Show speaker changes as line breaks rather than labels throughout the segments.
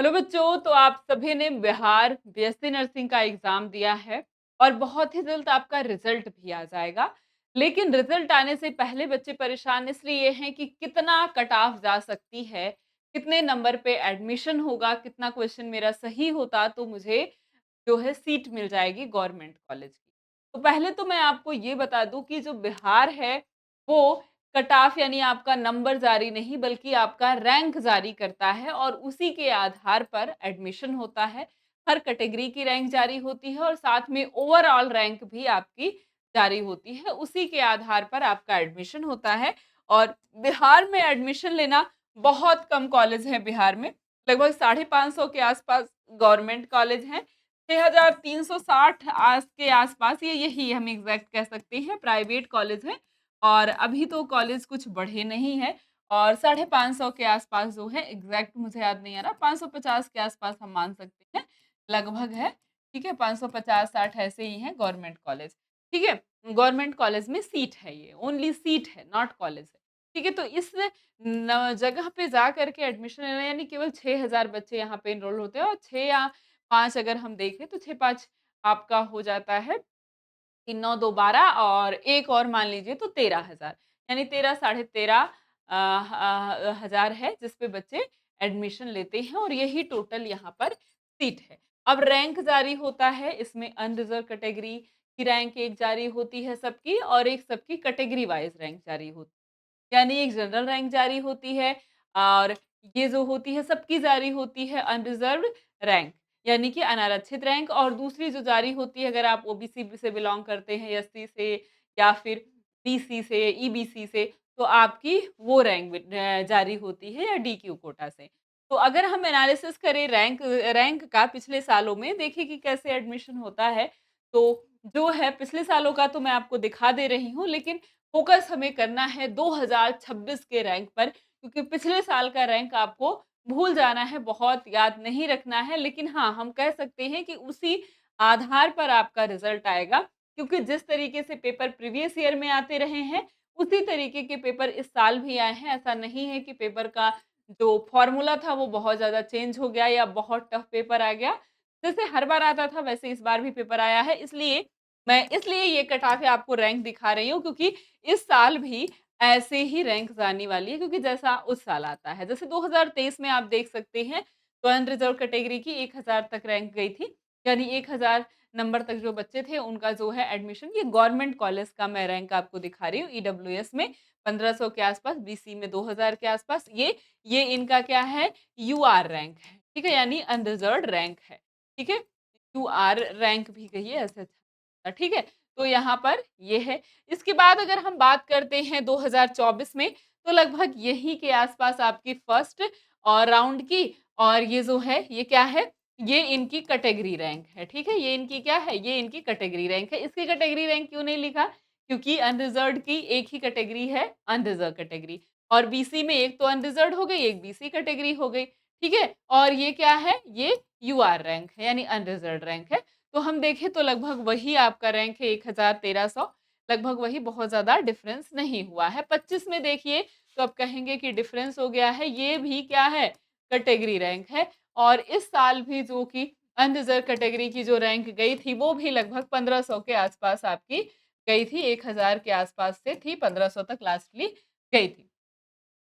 Hello बच्चों, तो आप सभी ने बिहार बीएससी नर्सिंग का एग्जाम दिया है और बहुत ही जल्द आपका रिजल्ट भी आ जाएगा। लेकिन रिजल्ट आने से पहले बच्चे परेशान इसलिए हैं कि कितना कट ऑफ जा सकती है, कितने नंबर पे एडमिशन होगा, कितना क्वेश्चन मेरा सही होता तो मुझे जो है सीट मिल जाएगी गवर्नमेंट कॉलेज की। तो पहले तो मैं आपको ये बता दूं कि जो बिहार है वो कट ऑफ यानी आपका नंबर जारी नहीं बल्कि आपका रैंक जारी करता है और उसी के आधार पर एडमिशन होता है। हर कैटेगरी की रैंक जारी होती है और साथ में ओवरऑल रैंक भी आपकी जारी होती है। उसी के आधार पर आपका एडमिशन होता है और बिहार में एडमिशन लेना बहुत कम कॉलेज है बिहार में। लगभग 550 के आसपास गवर्नमेंट कॉलेज हैं। 6360 आस के आसपास ये यही हम एग्जैक्ट कह सकते हैं प्राइवेट कॉलेज है। और अभी तो कॉलेज कुछ बढ़े नहीं है और 550 के आसपास जो है एग्जैक्ट मुझे याद नहीं आ रहा, 550 के आसपास हम मान सकते हैं लगभग है। ठीक है, 550-60 ऐसे ही हैं गवर्नमेंट कॉलेज। ठीक है, गवर्नमेंट कॉलेज में सीट है, ये ओनली सीट है नॉट कॉलेज है। ठीक है, तो इस जगह पे जा करके एडमिशन लेना यानी केवल 6000 बच्चे यहाँ पे इनरोल होते हैं और 6 या 5 अगर हम देखें तो 6-5 आपका हो जाता है 3 9 2 12 और एक और मान लीजिए तो 13,000 यानी 13 साढ़े 13 हज़ार है जिस पे बच्चे एडमिशन लेते हैं और यही टोटल यहाँ पर सीट है। अब रैंक जारी होता है, इसमें अनरिजर्व कैटेगरी की रैंक एक जारी होती है सबकी और एक सबकी कैटेगरी वाइज़ रैंक जारी होती है। यानी एक जनरल रैंक जारी होती है और ये जो होती है सबकी जारी होती है अनरिजर्व्ड रैंक यानी कि अनारक्षित रैंक और दूसरी जो जारी होती है अगर आप ओबीसी से बिलॉन्ग करते हैं, एससी से या फिर बीसी से, ईबीसी से तो आपकी वो रैंक जारी होती है या डीक्यू कोटा से। तो अगर हम एनालिसिस करें रैंक रैंक का पिछले सालों में देखें कि कैसे एडमिशन होता है, तो जो है पिछले सालों का तो मैं आपको दिखा दे रही हूँ लेकिन फ़ोकस हमें करना है 2026 के रैंक पर क्योंकि पिछले साल का रैंक आपको भूल जाना है, बहुत याद नहीं रखना है। लेकिन हाँ, हम कह सकते हैं कि उसी आधार पर आपका रिज़ल्ट आएगा क्योंकि जिस तरीके से पेपर प्रीवियस ईयर में आते रहे हैं, उसी तरीके के पेपर इस साल भी आए हैं। ऐसा नहीं है कि पेपर का जो फ़ॉर्मूला था वो बहुत ज़्यादा चेंज हो गया या बहुत टफ पेपर आ गया। जैसे हर बार आता था वैसे इस बार भी पेपर आया है इसलिए ये कट-ऑफ आपको रैंक दिखा रही हूँ क्योंकि इस साल भी ऐसे ही रैंक आने वाली है क्योंकि जैसा उस साल आता है। जैसे 2023 में आप देख सकते हैं तो अनरिज़र्व कैटेगरी की 1000 तक रैंक गई थी। यानी 1000 नंबर तक जो बच्चे थे उनका जो है एडमिशन ये गवर्नमेंट कॉलेज का मैं रैंक आपको दिखा रही हूँ। ईडब्ल्यूएस में 1500 के आसपास, बीसी में 2000 के आसपास ये इनका क्या है यूआर रैंक है। ठीक है? यानी अनरिज़र्व्ड रैंक है। ठीक है? यूआर रैंक भी कहिए ऐसे ठीक है? तो यहाँ पर ये है। इसके बाद अगर हम बात करते हैं 2024 में तो लगभग यही के आसपास आपकी फर्स्ट और राउंड की और ये जो है ये क्या है? ये इनकी कैटेगरी रैंक है, ठीक है? ये इनकी क्या है? ये इनकी कैटेगरी रैंक है। इसकी कैटेगरी रैंक क्यों नहीं लिखा? क्योंकि अनरिज़र्व्ड की एक ही कैटेगरी है, अनरिज़र्व्ड कैटेगरी और बीसी में एक तो अनरिज़र्व्ड हो गई, एक बीसी कैटेगरी हो गई, ठीक है? और ये क्या है? ये यूआर रैंक है यानी अनरिज़र्व्ड रैंक है। तो हम देखें तो लगभग वही आपका रैंक है 1100 लगभग वही बहुत ज़्यादा डिफरेंस नहीं हुआ है। 25 में देखिए तो आप कहेंगे कि डिफरेंस हो गया है, ये भी क्या है? कैटेगरी रैंक है और इस साल भी जो कि अनरिज़र्व कैटेगरी की जो रैंक गई थी, वो भी लगभग 1500 के आसपास आपकी गई थी, 1000 के आसपास से थी, 1500 तक लास्टली गई थी।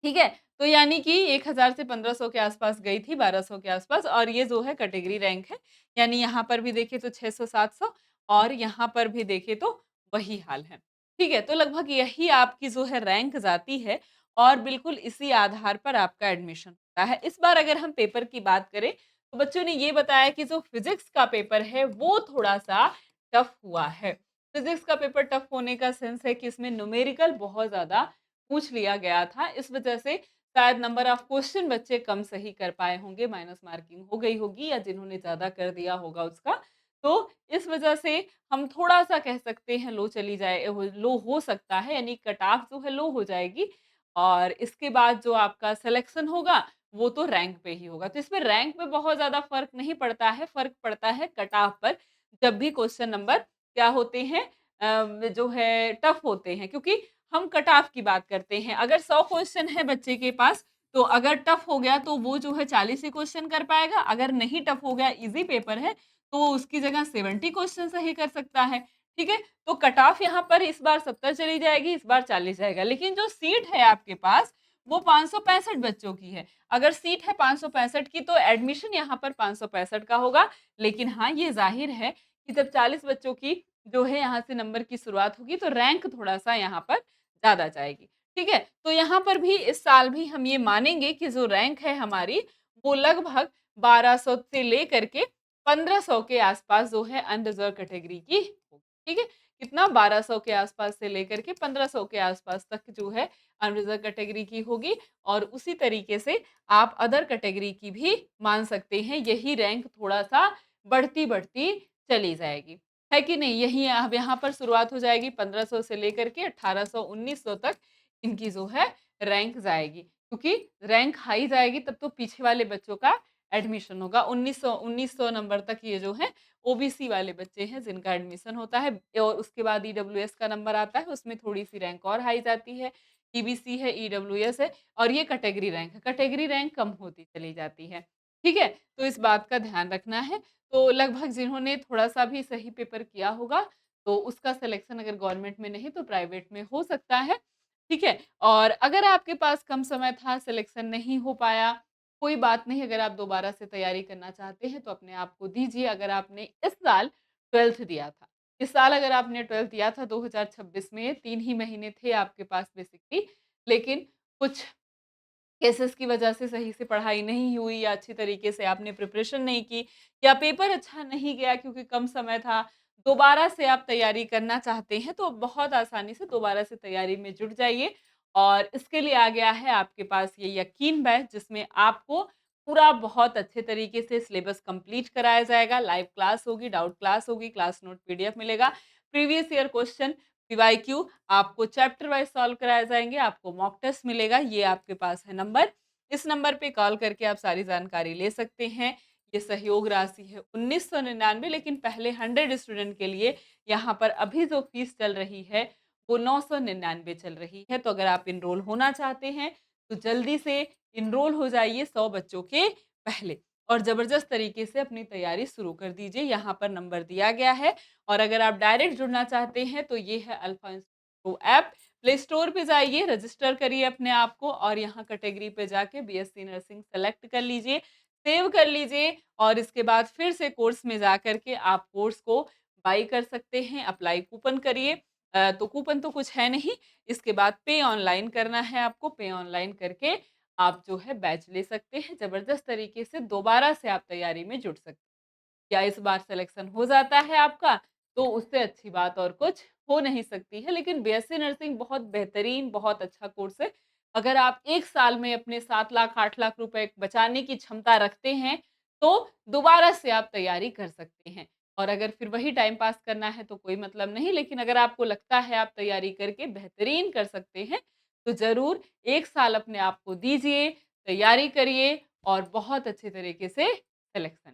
ठीक है? तो यानी कि 1000 से 1500 के आसपास गई थी, 1200 के आसपास और ये जो है कैटेगरी रैंक है। यानी यहाँ पर भी देखें तो 600-700 और यहाँ पर भी देखें तो वही हाल है। ठीक है? तो लगभग यही आपकी जो है रैंक जाती है और बिल्कुल इसी आधार पर आपका एडमिशन होता है। इस बार अगर हम पेपर की बात करें, तो बच्चों ने ये बताया कि जो फिज़िक्स का पेपर है, वो थोड़ा-सा टफ हुआ है। फिज़िक्स का पेपर टफ होने का सेंस है कि इसमें न्यूमेरिकल बहुत ज़्यादा पूछ लिया गया था। इस वजह से शायद नंबर ऑफ क्वेश्चन बच्चे कम सही कर पाए होंगे, माइनस मार्किंग हो गई होगी या जिन्होंने ज़्यादा कर दिया होगा उसका। तो इस वजह से हम थोड़ा-सा कह सकते हैं लो हो सकता है यानी कट ऑफ जो है लो हो जाएगी और इसके बाद जो आपका सिलेक्शन होगा, वो तो रैंक पे ही होगा। तो इसमें रैंक पे बहुत ज़्यादा फ़र्क नहीं पड़ता है, फ़र्क पड़ता है कट ऑफ पर। जब भी क्वेश्चन नंबर क्या होते हैं जो है टफ होते हैं क्योंकि हम कट ऑफ की बात करते हैं। अगर 100 क्वेश्चन है बच्चे के पास, तो अगर टफ हो गया तो वो जो है 40 ही क्वेश्चन कर पाएगा, अगर नहीं टफ हो गया, ईज़ी पेपर है, तो वो उसकी जगह 70 क्वेश्चन सही कर सकता है, ठीक है? तो कट ऑफ यहाँ पर इस बार 70 चली जाएगी, इस बार 40 जाएगा, लेकिन जो सीट है आपके पास, वो 565 बच्चों की है। अगर सीट है 565 की तो एडमिशन यहाँ पर 565 का होगा, लेकिन हाँ, ये ज़ाहिर है कि जब 40 बच्चों की जो है यहाँ से नंबर की शुरुआत होगी, तो रैंक थोड़ा-सा यहाँ पर ज़्यादा जाएगी। ठीक है? तो यहाँ पर भी इस साल भी हम ये मानेंगे कि जो रैंक है हमारी, वो लगभग 1200 से लेकर के 1500 के आसपास जो है अनरिज़र्व कैटेगरी की होगी, ठीक है? कितना 1200 के आसपास से लेकर के 1500 के आसपास तक जो है अनरिज़र्व कैटेगरी की होगी और उसी तरीके से आप अदर कैटेगरी की भी मान सकते हैं, यही रैंक थोड़ा-सा बढ़ती-बढ़ती चली जाएगी, है कि नहीं? यही अब यहाँ पर शुरुआत हो जाएगी 1500 से लेकर के 1800, 1900 तक इनकी जो है रैंक जाएगी क्योंकि रैंक हाई जाएगी तब तो पीछे वाले बच्चों का एडमिशन होगा 1900 नंबर तक ये जो है ओबीसी वाले बच्चे हैं जिनका एडमिशन होता है और उसके बाद ईडब्ल्यूएस का नंबर आता है उसमें थोड़ी सी रैंक और हाई जाती है ईबीसी है ईडब्ल्यूएस है और ये कैटेगरी रैंक है कैटेगरी रैंक कम होती चली जाती है ठीक है तो इस बात का ध्यान रखना है तो लगभग जिन्होंने थोड़ा सा भी सही पेपर किया होगा तो उसका सिलेक्शन अगर गवर्नमेंट में नहीं तो प्राइवेट में हो सकता है ठीक है? और अगर आपके पास कम समय था, सिलेक्शन नहीं हो पाया, कोई बात नहीं अगर आप दोबारा से तैयारी करना चाहते हैं तो अपने आप को दीजिए अगर आपने इस साल 12th दिया था। इस साल अगर आपने 12th दिया था 2026 में 3 ही महीने थे आपके पास बेसिकली, लेकिन कुछ केसेस की वजह से सही से पढ़ाई नहीं हुई या अच्छी तरीके से आपने प्रिपरेशन नहीं की या पेपर अच्छा नहीं गया क्योंकि कम समय था, दोबारा से आप तैयारी करना चाहते हैं तो बहुत आसानी से दोबारा से तैयारी में जुट जाइए और इसके लिए आ गया है आपके पास ये यकीन बैच जिसमें आपको पूरा बहुत अच्छे तरीके से सिलेबस कंप्लीट कराया जाएगा, लाइव क्लास होगी, डाउट क्लास होगी, क्लास नोट पीडीएफ मिलेगा, प्रीवियस ईयर क्वेश्चन, पीवाईक्यू आपको चैप्टर वाइज़ सॉल्व कराए जाएँगे, आपको मॉक टेस्ट मिलेगा, ये आपके पास है नंबर। इस नंबर पे कॉल करके आप सारी जानकारी ले सकते हैं। ये सहयोग राशि है 1999 लेकिन पहले 100 स्टूडेंट के लिए यहाँ पर अभी जो फीस चल रही है, वो 999 चल रही है। तो अगर आप एनरोल होना चाहते हैं, तो जल्दी से एनरोल हो जाइए 100 बच्चों के पहले और ज़बरदस्त तरीके से अपनी तैयारी शुरू कर दीजिए। यहाँ पर नंबर दिया गया है और अगर आप डायरेक्ट जुड़ना चाहते हैं तो ये है alpha institute app play store पे जाइए रजिस्टर करिए अपने आप को और यहाँ कैटेगरी पे जाके बीएससी नर्सिंग सेलेक्ट कर लीजिए सेव कर लीजिए और इसके बाद फिर से कोर्स में जा करके आप कोर्स को बाई कर सकते हैं अप्लाई कूपन करिए तो कूपन तो कुछ है नहीं इसके बाद पे ऑनलाइन करना है आपको पे ऑनलाइन करके आप जो है बैच ले सकते हैं जबरदस्त तरीके से दोबारा से आप तैयारी में जुट सकते हैं या इस बार सिलेक्शन हो जाता है आपका, तो उससे अच्छी बात और कुछ हो नहीं सकती है। लेकिन बीएससी नर्सिंग बहुत बेहतरीन, बहुत अच्छा कोर्स है। अगर आप 1 साल में अपने 7 लाख, 8 लाख रुपए बचाने की क्षमता रखते हैं, तो दोबारा से आप तैयारी कर सकते हैं। और अगर फिर वही टाइम पास करना है तो कोई मतलब नहीं, लेकिन अगर आपको लगता है आप तैयारी करके बेहतरीन कर सकते हैं, तो ज़रूर 1 साल अपने आप को दीजिए, तैयारी करिए और बहुत अच्छे तरीके से सिलेक्शन